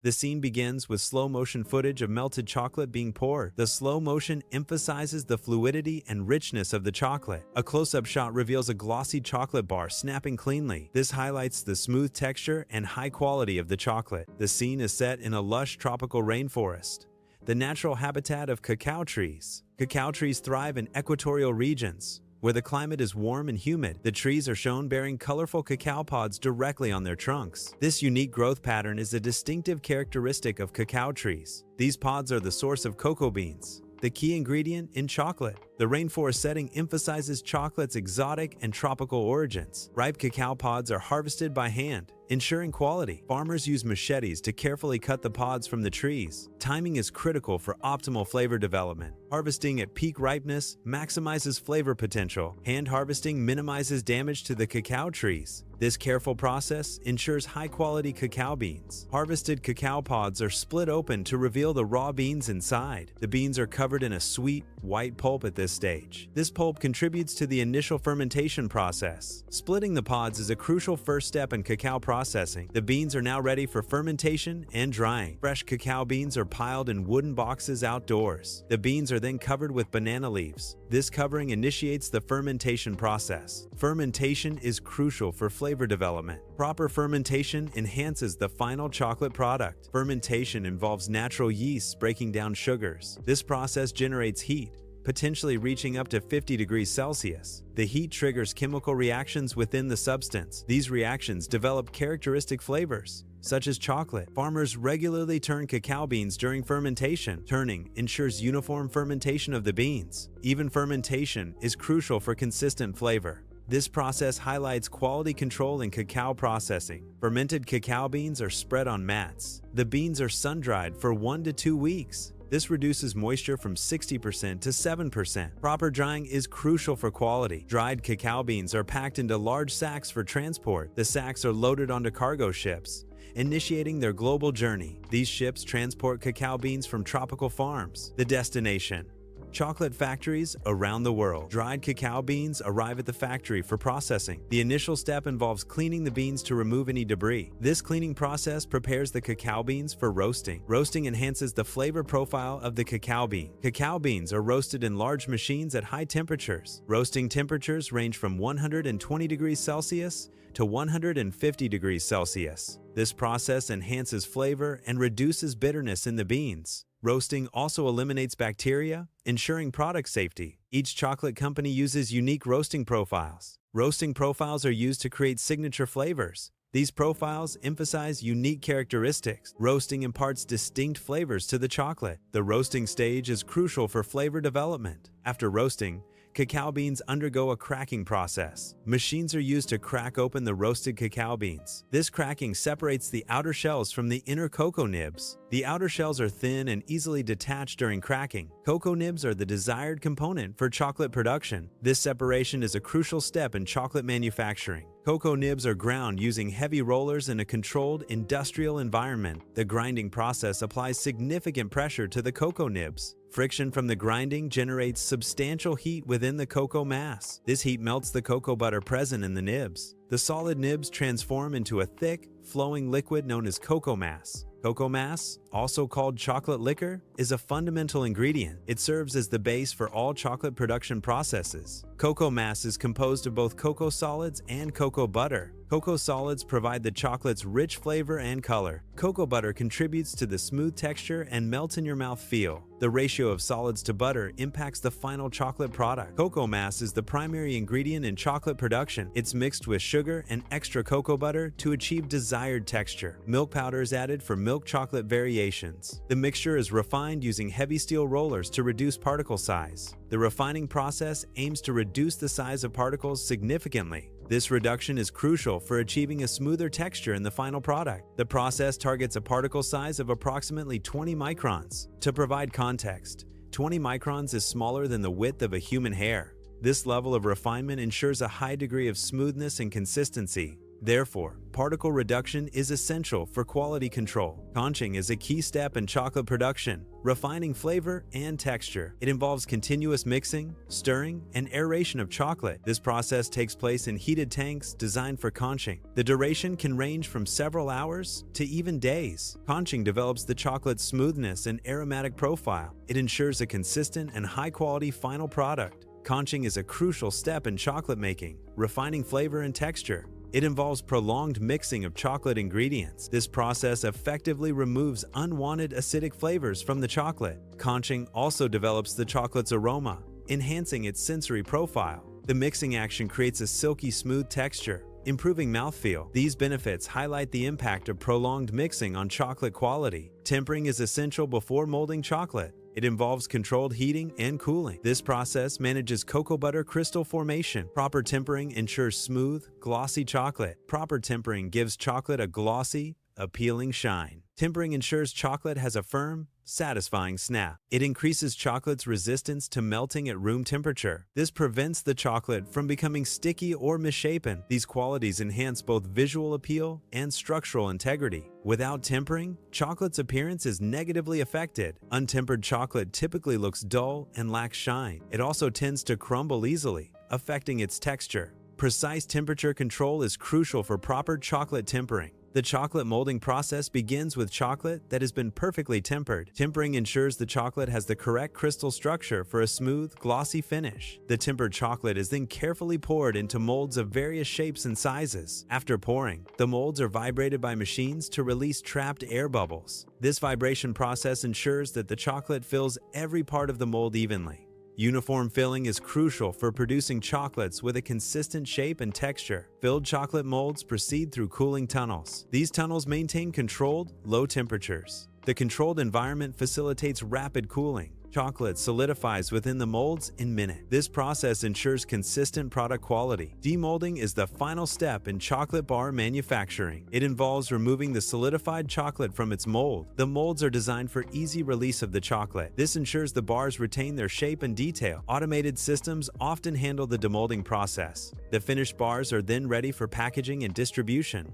The scene begins with slow-motion footage of melted chocolate being poured. The slow motion emphasizes the fluidity and richness of the chocolate. A close-up shot reveals a glossy chocolate bar snapping cleanly. This highlights the smooth texture and high quality of the chocolate. The scene is set in a lush tropical rainforest, the natural habitat of cacao trees. Cacao trees thrive in equatorial regions, where the climate is warm and humid. The trees are shown bearing colorful cacao pods directly on their trunks. This unique growth pattern is a distinctive characteristic of cacao trees. These pods are the source of cocoa beans, the key ingredient in chocolate. The rainforest setting emphasizes chocolate's exotic and tropical origins. Ripe cacao pods are harvested by hand, ensuring quality. Farmers use machetes to carefully cut the pods from the trees. Timing is critical for optimal flavor development. Harvesting at peak ripeness maximizes flavor potential. Hand harvesting minimizes damage to the cacao trees. This careful process ensures high-quality cacao beans. Harvested cacao pods are split open to reveal the raw beans inside. The beans are covered in a sweet, white pulp at this stage. This pulp contributes to the initial fermentation process. Splitting the pods is a crucial first step in cacao processing. The beans are now ready for fermentation and drying. Fresh cacao beans are piled in wooden boxes outdoors. The beans are then covered with banana leaves. This covering initiates the fermentation process. Fermentation is crucial for flavor development. Proper fermentation enhances the final chocolate product. Fermentation involves natural yeasts breaking down sugars. This process generates heat, potentially reaching up to 50 degrees Celsius. The heat triggers chemical reactions within the substance. These reactions develop characteristic flavors, such as chocolate. Farmers regularly turn cacao beans during fermentation. Turning ensures uniform fermentation of the beans. Even fermentation is crucial for consistent flavor. This process highlights quality control in cacao processing. Fermented cacao beans are spread on mats. The beans are sun-dried for 1 to 2 weeks. This reduces moisture from 60% to 7%. Proper drying is crucial for quality. Dried cacao beans are packed into large sacks for transport. The sacks are loaded onto cargo ships, initiating their global journey. These ships transport cacao beans from tropical farms. The destination: chocolate factories around the world. Dried cacao beans arrive at the factory for processing. The initial step involves cleaning the beans to remove any debris. This cleaning process prepares the cacao beans for roasting. Roasting enhances the flavor profile of the cacao bean. Cacao beans are roasted in large machines at high temperatures. Roasting temperatures range from 120 degrees Celsius to 150 degrees Celsius. This process enhances flavor and reduces bitterness in the beans. Roasting also eliminates bacteria, ensuring product safety. Each chocolate company uses unique roasting profiles. Roasting profiles are used to create signature flavors. These profiles emphasize unique characteristics. Roasting imparts distinct flavors to the chocolate. The roasting stage is crucial for flavor development. After roasting, cacao beans undergo a cracking process. Machines are used to crack open the roasted cacao beans. This cracking separates the outer shells from the inner cocoa nibs. The outer shells are thin and easily detached during cracking. Cocoa nibs are the desired component for chocolate production. This separation is a crucial step in chocolate manufacturing. Cocoa nibs are ground using heavy rollers in a controlled industrial environment. The grinding process applies significant pressure to the cocoa nibs. Friction from the grinding generates substantial heat within the cocoa mass. This heat melts the cocoa butter present in the nibs. The solid nibs transform into a thick, flowing liquid known as cocoa mass. Cocoa mass, also called chocolate liquor, is a fundamental ingredient. It serves as the base for all chocolate production processes. Cocoa mass is composed of both cocoa solids and cocoa butter. Cocoa solids provide the chocolate's rich flavor and color. Cocoa butter contributes to the smooth texture and melt-in-your-mouth feel. The ratio of solids to butter impacts the final chocolate product. Cocoa mass is the primary ingredient in chocolate production. It's mixed with sugar and extra cocoa butter to achieve desired texture. Milk powder is added for milk chocolate variations. The mixture is refined using heavy steel rollers to reduce particle size. The refining process aims to reduce the size of particles significantly. This reduction is crucial for achieving a smoother texture in the final product. The process targets a particle size of approximately 20 microns. To provide context, 20 microns is smaller than the width of a human hair. This level of refinement ensures a high degree of smoothness and consistency. Therefore, particle reduction is essential for quality control. Conching is a key step in chocolate production, refining flavor and texture. It involves continuous mixing, stirring, and aeration of chocolate. This process takes place in heated tanks designed for conching. The duration can range from several hours to even days. Conching develops the chocolate's smoothness and aromatic profile. It ensures a consistent and high-quality final product. Conching is a crucial step in chocolate making, refining flavor and texture. It involves prolonged mixing of chocolate ingredients. This process effectively removes unwanted acidic flavors from the chocolate. Conching also develops the chocolate's aroma, enhancing its sensory profile. The mixing action creates a silky smooth texture, improving mouthfeel. These benefits highlight the impact of prolonged mixing on chocolate quality. Tempering is essential before molding chocolate. It involves controlled heating and cooling. This process manages cocoa butter crystal formation. Proper tempering ensures smooth, glossy chocolate. Proper tempering gives chocolate a glossy, appealing shine. Tempering ensures chocolate has a firm, satisfying snap. It increases chocolate's resistance to melting at room temperature. This prevents the chocolate from becoming sticky or misshapen. These qualities enhance both visual appeal and structural integrity. Without tempering, chocolate's appearance is negatively affected. Untempered chocolate typically looks dull and lacks shine. It also tends to crumble easily, affecting its texture. Precise temperature control is crucial for proper chocolate tempering. The chocolate molding process begins with chocolate that has been perfectly tempered. Tempering ensures the chocolate has the correct crystal structure for a smooth, glossy finish. The tempered chocolate is then carefully poured into molds of various shapes and sizes. After pouring, the molds are vibrated by machines to release trapped air bubbles. This vibration process ensures that the chocolate fills every part of the mold evenly. Uniform filling is crucial for producing chocolates with a consistent shape and texture. Filled chocolate molds proceed through cooling tunnels. These tunnels maintain controlled, low temperatures. The controlled environment facilitates rapid cooling. Chocolate solidifies within the molds in minutes. This process ensures consistent product quality. Demolding is the final step in chocolate bar manufacturing. It involves removing the solidified chocolate from its mold. The molds are designed for easy release of the chocolate. This ensures the bars retain their shape and detail. Automated systems often handle the demolding process. The finished bars are then ready for packaging and distribution.